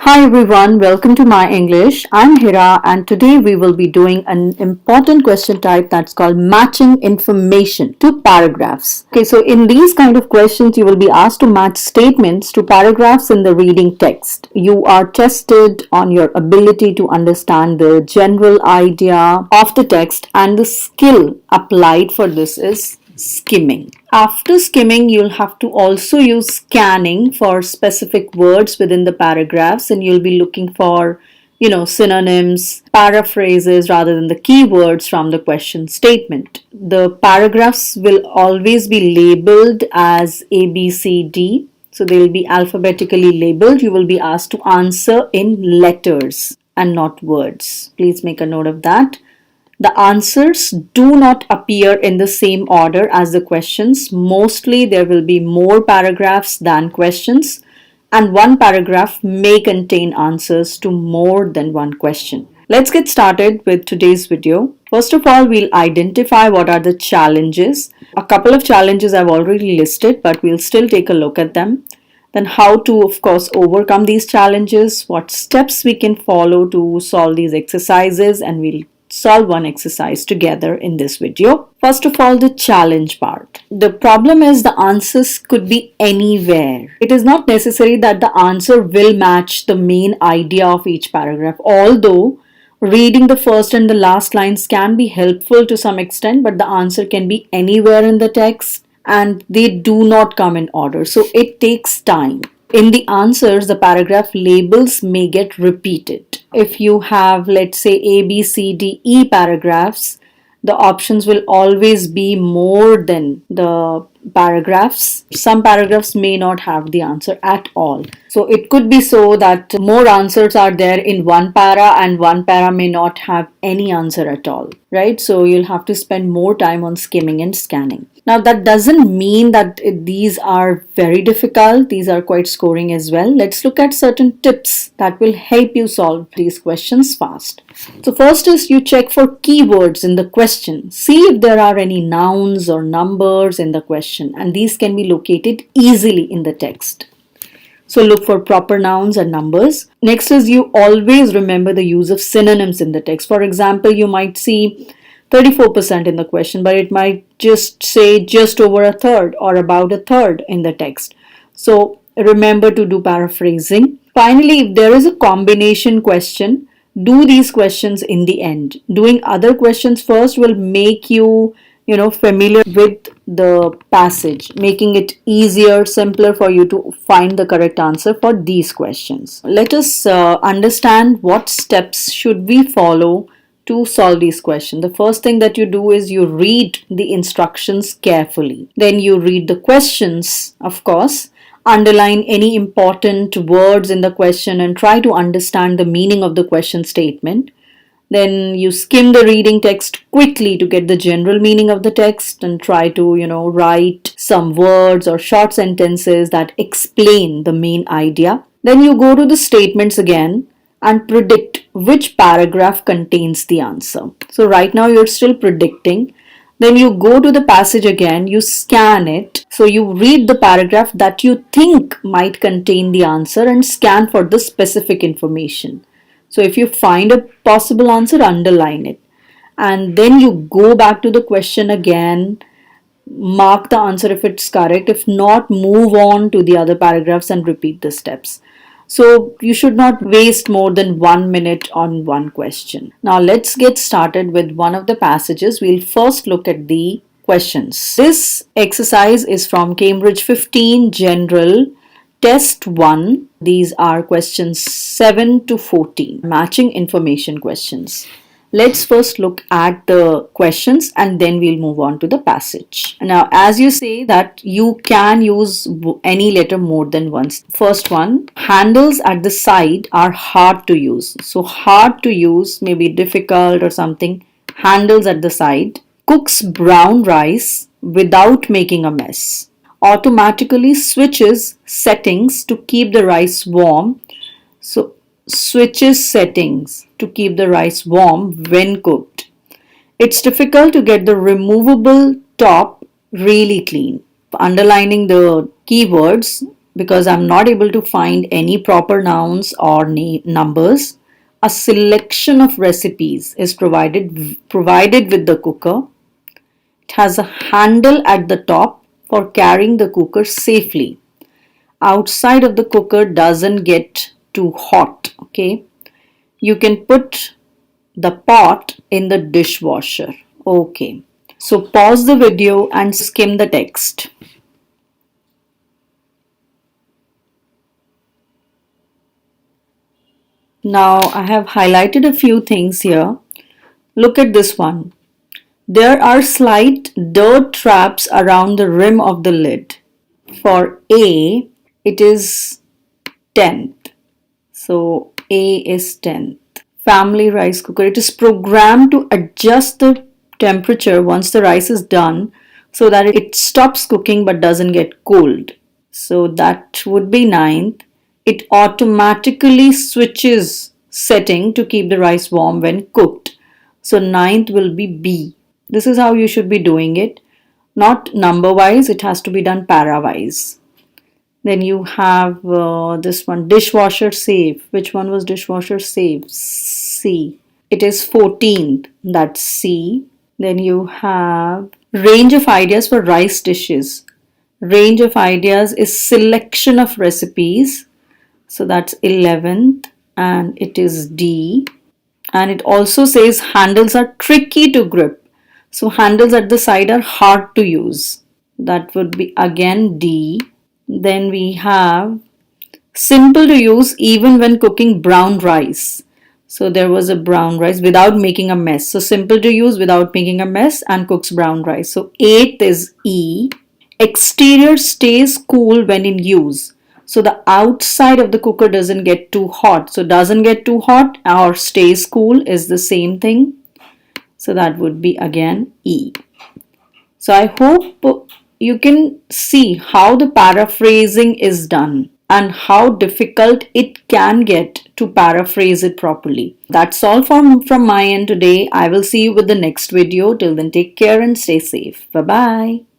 Hi everyone, welcome to My English. I'm Hira and today we will be doing an important question type that's called matching information to paragraphs. Okay, so in these kind of questions you will be asked to match statements to paragraphs in the reading text. You are tested on your ability to understand the general idea of the text, and the skill applied for this is skimming. After skimming, you'll have to also use scanning for specific words within the paragraphs, and you'll be looking for, synonyms, paraphrases rather than the keywords from the question statement. The paragraphs will always be labeled as A, B, C, D. So they will be alphabetically labeled. You will be asked to answer in letters and not words. Please make a note of that. The answers do not appear in the same order as the questions. Mostly there will be more paragraphs than questions, and one paragraph may contain answers to more than one question. Let's get started with today's video. First of all, we'll identify what are the challenges. A couple of challenges I've already listed, but we'll still take a look at them. Then how to, of course, overcome these challenges, what steps we can follow to solve these exercises, and we'll solve one exercise together in this video. First of all, the challenge part. The problem is the answers could be anywhere. It is not necessary that the answer will match the main idea of each paragraph, although reading the first and the last lines can be helpful to some extent, but the answer can be anywhere in the text and they do not come in order. So it takes time. In the answers, the paragraph labels may get repeated. If you have, let's say, A, B, C, D, E paragraphs, the options will always be more than the paragraphs. Some paragraphs may not have the answer at all. So it could be so that more answers are there in one para and one para may not have any answer at all, right? So you'll have to spend more time on skimming and scanning. Now that doesn't mean that these are very difficult. These are quite scoring as well. Let's look at certain tips that will help you solve these questions fast. So first is you check for keywords in the question. See if there are any nouns or numbers in the question, and these can be located easily in the text. So look for proper nouns and numbers. Next is you always remember the use of synonyms in the text. For example, you might see 34% in the question, but it might just say just over a third or about a third in the text. So remember to do paraphrasing. Finally, if there is a combination question, do these questions in the end. Doing other questions first will make you, familiar with the passage, making it easier, simpler for you to find the correct answer for these questions. Let us understand what steps should we follow to solve these questions. The first thing that you do is you read the instructions carefully. Then you read the questions, of course, underline any important words in the question and try to understand the meaning of the question statement. Then you skim the reading text quickly to get the general meaning of the text and try to, write some words or short sentences that explain the main idea. Then you go to the statements again and predict which paragraph contains the answer. So right now you're still predicting. Then you go to the passage again, you scan it. So you read the paragraph that you think might contain the answer and scan for the specific information. So if you find a possible answer, underline it. And then you go back to the question again, mark the answer if it's correct. If not, move on to the other paragraphs and repeat the steps. So you should not waste more than 1 minute on one question. Now let's get started with one of the passages. We'll first look at the questions. This exercise is from Cambridge 15 General Test 1. These are questions 7 to 14, matching information questions. Let's first look at the questions and then we'll move on to the passage. Now, as you say that you can use any letter more than once. First one, handles at the side are hard to use. So hard to use, maybe difficult or something. Handles at the side. Cooks brown rice without making a mess. Automatically switches settings to keep the rice warm. So switches settings to keep the rice warm when cooked. It's difficult to get the removable top really clean. Underlining the keywords, because I'm not able to find any proper nouns or numbers, a selection of recipes is provided with the cooker. It has a handle at the top for carrying the cooker safely. Outside of the cooker doesn't get too hot, okay? You can put the pot in the dishwasher. Okay. So pause the video and skim the text. Now I have highlighted a few things here. Look at this one. There are slight dirt traps around the rim of the lid. For A, it is 10th. So A is 10th. Family rice cooker. It is programmed to adjust the temperature once the rice is done so that it stops cooking but doesn't get cold. So that would be 9th. It automatically switches setting to keep the rice warm when cooked. So 9th will be B. This is how you should be doing it. Not number wise, it has to be done para wise. Then you have this one, dishwasher safe. Which one was dishwasher safe? C. It is 14th, that's C. Then you have range of ideas for rice dishes. Range of ideas is selection of recipes. So that's 11th and it is D. And it also says handles are tricky to grip. So handles at the side are hard to use. That would be again D. Then we have simple to use even when cooking brown rice. So there was a brown rice without making a mess. So simple to use without making a mess and cooks brown rice. So 8th is E. Exterior stays cool when in use. So the outside of the cooker doesn't get too hot. So doesn't get too hot or stays cool is the same thing. So that would be again E. So I hope you can see how the paraphrasing is done and how difficult it can get to paraphrase it properly. That's all from my end today. I will see you with the next video. Till then, take care and stay safe. Bye bye.